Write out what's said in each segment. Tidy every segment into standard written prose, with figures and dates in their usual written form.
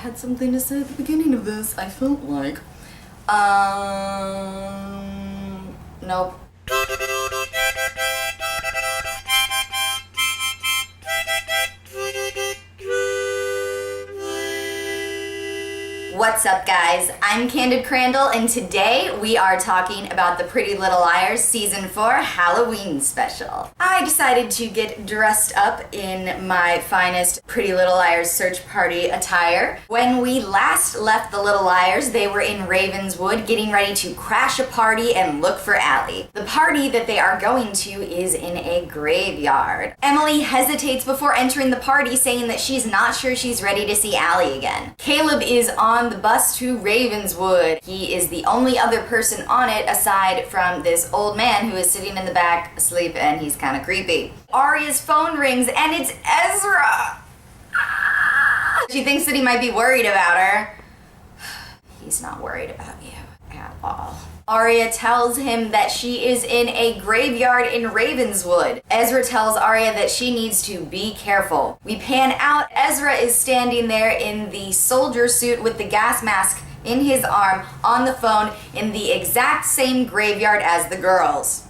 had something to say at the beginning of this, I felt like. Nope. What's up, guys? I'm CandidCrandell, and today we are talking about the Pretty Little Liars Season 4 Halloween special. I decided to get dressed up in my finest Pretty Little Liars search party attire. When we last left the Little Liars, they were in Ravenswood getting ready to crash a party and look for Allie. The party that they are going to is in a graveyard. Emily hesitates before entering the party, saying that she's not sure she's ready to see Allie again. Caleb is on the bus to Ravenswood. He is the only other person on it aside from this old man who is sitting in the back asleep, and he's kind of creepy. Aria's phone rings and it's Ezra. She thinks that he might be worried about her. He's not worried about you at all. Aria tells him that she is in a graveyard in Ravenswood. Ezra tells Aria that she needs to be careful. We pan out. Ezra is standing there in the soldier suit with the gas mask in his arm on the phone in the exact same graveyard as the girls.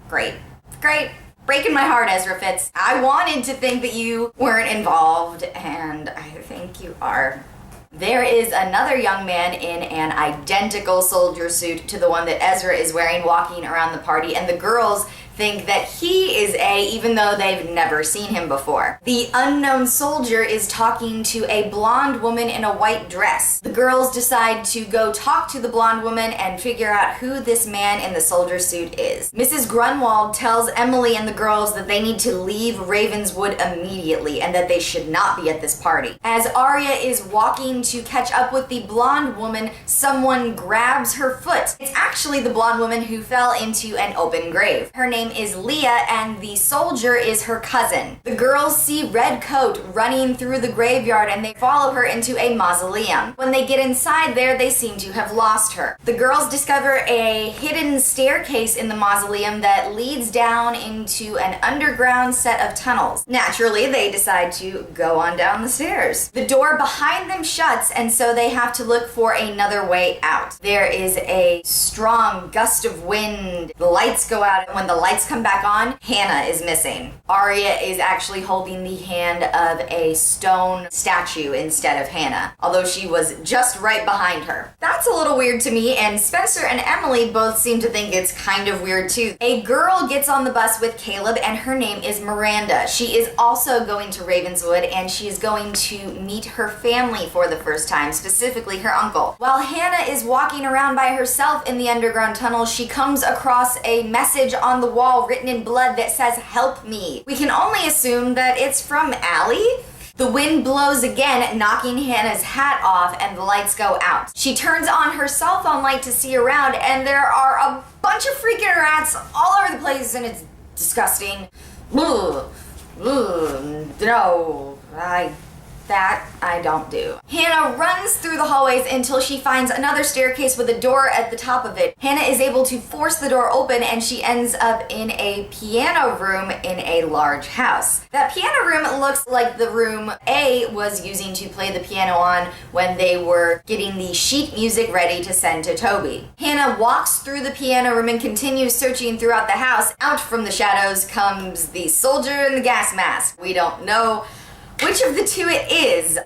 Great. Great. Breaking my heart, Ezra Fitz. I wanted to think that you weren't involved, and I think you are. There is another young man in an identical soldier suit to the one that Ezra is wearing walking around the party, and the girls think that he is even though they've never seen him before. The unknown soldier is talking to a blonde woman in a white dress. The girls decide to go talk to the blonde woman and figure out who this man in the soldier suit is. Mrs. Grunwald tells Emily and the girls that they need to leave Ravenswood immediately and that they should not be at this party. As Aria is walking to catch up with the blonde woman, someone grabs her foot. It's actually the blonde woman who fell into an open grave. Her name is Leah, and the soldier is her cousin. The girls see Redcoat running through the graveyard and they follow her into a mausoleum. When they get inside there, they seem to have lost her. The girls discover a hidden staircase in the mausoleum that leads down into an underground set of tunnels. Naturally, they decide to go on down the stairs. The door behind them shuts, and so they have to look for another way out. There is a strong gust of wind. The lights go out, and when the lights come back on, Hannah is missing. Aria is actually holding the hand of a stone statue instead of Hannah, although she was just right behind her. That's a little weird to me, and Spencer and Emily both seem to think it's kind of weird too. A girl gets on the bus with Caleb, and her name is Miranda. She is also going to Ravenswood, and she is going to meet her family for the first time, specifically her uncle. While Hannah is walking around by herself in the underground tunnel, she comes across a message on the wall written in blood that says, "Help me." We can only assume that it's from Allie. The wind blows again, knocking Hannah's hat off, and the lights go out. She turns on her cell phone light to see around, and there are a bunch of freaking rats all over the place, and it's disgusting. Ugh. Ugh. No. That I don't do. Hannah runs through the hallways until she finds another staircase with a door at the top of it. Hannah is able to force the door open, and she ends up in a piano room in a large house. That piano room looks like the room A was using to play the piano on when they were getting the sheet music ready to send to Toby. Hannah walks through the piano room and continues searching throughout the house. Out from the shadows comes the soldier in the gas mask. We don't know which of the two it is.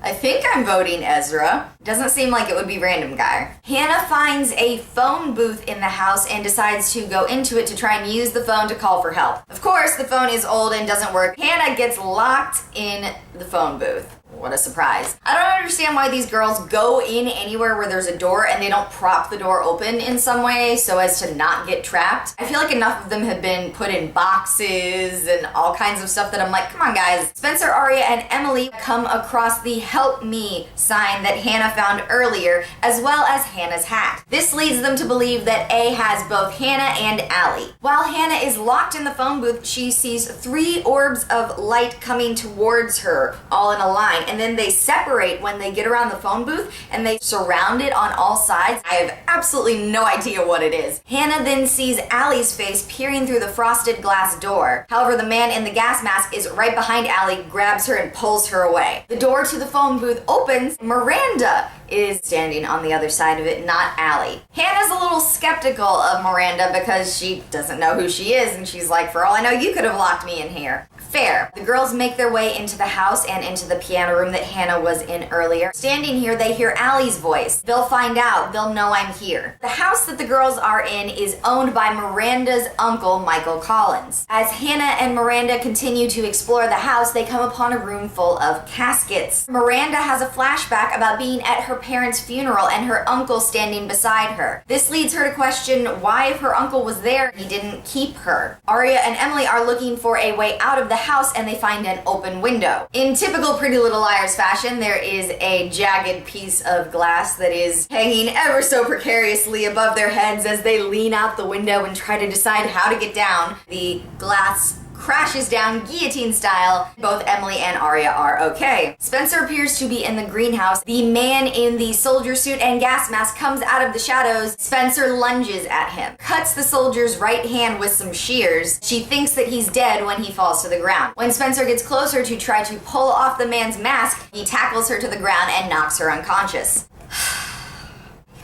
I think I'm voting Ezra. Doesn't seem like it would be random guy. Hannah finds a phone booth in the house and decides to go into it to try and use the phone to call for help. Of course, the phone is old and doesn't work. Hannah gets locked in the phone booth. What a surprise. I don't understand why these girls go in anywhere where there's a door and they don't prop the door open in some way so as to not get trapped. I feel like enough of them have been put in boxes and all kinds of stuff that I'm like, come on guys. Spencer, Aria, and Emily come across the "Help me" sign that Hannah found earlier, as well as Hannah's hat. This leads them to believe that A has both Hannah and Allie. While Hannah is locked in the phone booth, she sees 3 orbs of light coming towards her, all in a line, and then they separate when they get around the phone booth and they surround it on all sides. I have absolutely no idea what it is. Hannah then sees Allie's face peering through the frosted glass door. However, the man in the gas mask is right behind Allie, grabs her and pulls her away. The door to the phone booth opens. Miranda is standing on the other side of it, not Allie. Hannah's a little skeptical of Miranda because she doesn't know who she is, and she's like, "For all I know, you could have locked me in here." Fair. The girls make their way into the house and into the piano room that Hannah was in earlier. Standing here, they hear Allie's voice. They'll find out. They'll know I'm here. The house that the girls are in is owned by Miranda's uncle, Michael Collins. As Hannah and Miranda continue to explore the house, they come upon a room full of caskets. Miranda has a flashback about being at her parents' funeral and her uncle standing beside her. This leads her to question why, if her uncle was there, he didn't keep her. Aria and Emily are looking for a way out of the house and they find an open window. In typical Pretty Little Liars fashion, there is a jagged piece of glass that is hanging ever so precariously above their heads as they lean out the window and try to decide how to get down. The glass crashes down guillotine style. Both Emily and Aria are okay. Spencer appears to be in the greenhouse. The man in the soldier suit and gas mask comes out of the shadows. Spencer lunges at him, cuts the soldier's right hand with some shears. She thinks that he's dead when he falls to the ground. When Spencer gets closer to try to pull off the man's mask, he tackles her to the ground and knocks her unconscious.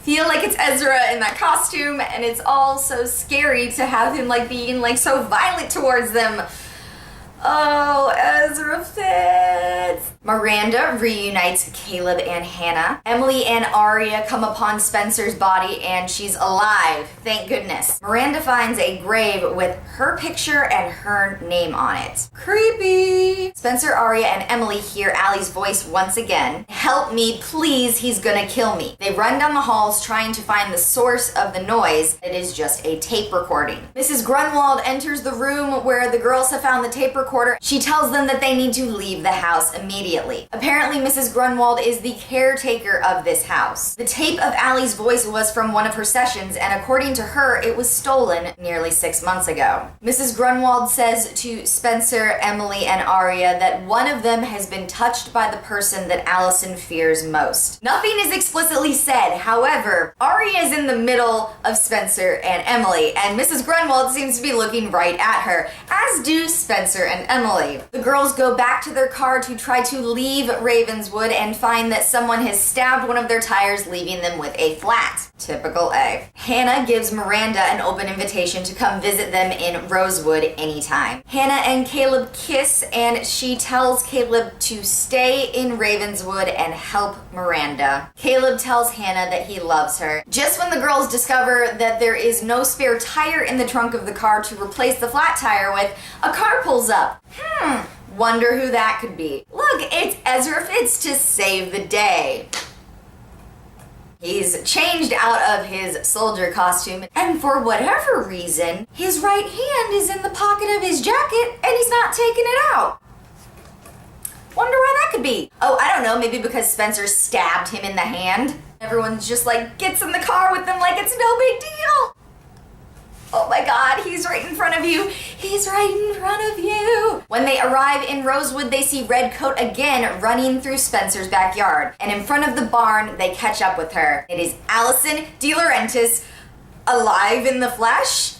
Feel like it's Ezra in that costume, and it's all so scary to have him being so violent towards them. Oh, Ezra fits. Miranda reunites Caleb and Hannah. Emily and Aria come upon Spencer's body and she's alive, thank goodness. Miranda finds a grave with her picture and her name on it. Creepy. Spencer, Aria, and Emily hear Allie's voice once again. "Help me, please, he's gonna kill me." They run down the halls trying to find the source of the noise. It is just a tape recording. Mrs. Grunwald enters the room where the girls have found the tape recorder. She tells them that they need to leave the house immediately. Apparently, Mrs. Grunwald is the caretaker of this house. The tape of Allie's voice was from one of her sessions, and according to her, it was stolen nearly 6 months ago. Mrs. Grunwald says to Spencer, Emily, and Aria that one of them has been touched by the person that Allison fears most. Nothing is explicitly said. However, Aria is in the middle of Spencer and Emily, and Mrs. Grunwald seems to be looking right at her, as do Spencer and Emily. The girls go back to their car to try to leave Ravenswood and find that someone has stabbed one of their tires, leaving them with a flat. Typical A. Hannah gives Miranda an open invitation to come visit them in Rosewood anytime. Hannah and Caleb kiss, and she tells Caleb to stay in Ravenswood and help Miranda. Caleb tells Hannah that he loves her. Just when the girls discover that there is no spare tire in the trunk of the car to replace the flat tire with, a car pulls up. Wonder who that could be. Look, it's Ezra Fitz to save the day. He's changed out of his soldier costume, and for whatever reason, his right hand is in the pocket of his jacket, and he's not taking it out. Wonder why that could be. Oh, I don't know, maybe because Spencer stabbed him in the hand. Everyone's just gets in the car with them like it's no big deal. Oh my God, he's right in front of you. He's right in front of you. When they arrive in Rosewood, they see Redcoat again running through Spencer's backyard. And in front of the barn, they catch up with her. It is Allison De Laurentiis, alive in the flesh?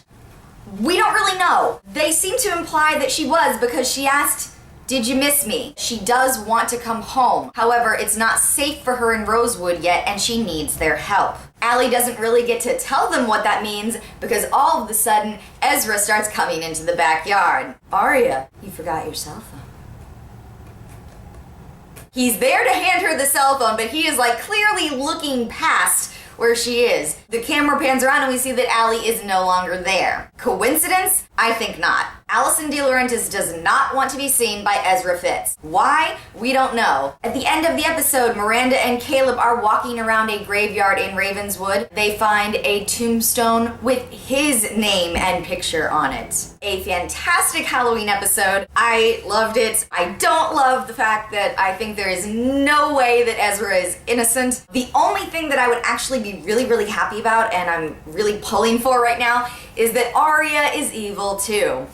We don't really know. They seem to imply that she was because she asked, "Did you miss me?" She does want to come home. However, it's not safe for her in Rosewood yet, and she needs their help. Allie doesn't really get to tell them what that means because all of a sudden, Ezra starts coming into the backyard. "Aria, you forgot your cell phone." He's there to hand her the cell phone, but he is clearly looking past where she is. The camera pans around and we see that Allie is no longer there. Coincidence? I think not. Allison De Laurentiis does not want to be seen by Ezra Fitz. Why? We don't know. At the end of the episode, Miranda and Caleb are walking around a graveyard in Ravenswood. They find a tombstone with his name and picture on it. A fantastic Halloween episode. I loved it. I don't love the fact that I think there is no way that Ezra is innocent. The only thing that I would actually be really, really happy about, and I'm really pulling for right now, is that Arya is evil too.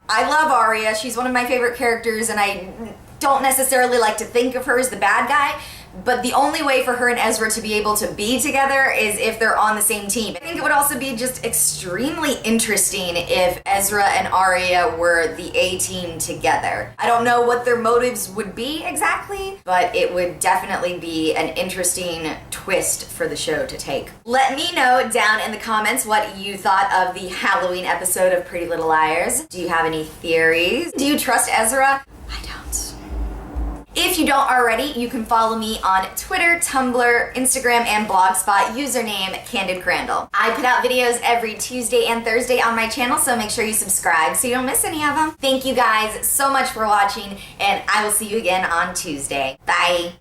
I love Arya. She's one of my favorite characters, and I don't necessarily like to think of her as the bad guy, but the only way for her and Ezra to be able to be together is if they're on the same team. I think it would also be just extremely interesting if Ezra and Arya were the A-team together. I don't know what their motives would be exactly, but it would definitely be an interesting twist for the show to take. Let me know down in the comments what you thought of the Halloween episode of Pretty Little Liars. Do you have any theories? Do you trust Ezra? I don't. If you don't already, you can follow me on Twitter, Tumblr, Instagram, and Blogspot, username CandidCrandell. I put out videos every Tuesday and Thursday on my channel, so make sure you subscribe so you don't miss any of them. Thank you guys so much for watching, and I will see you again on Tuesday. Bye.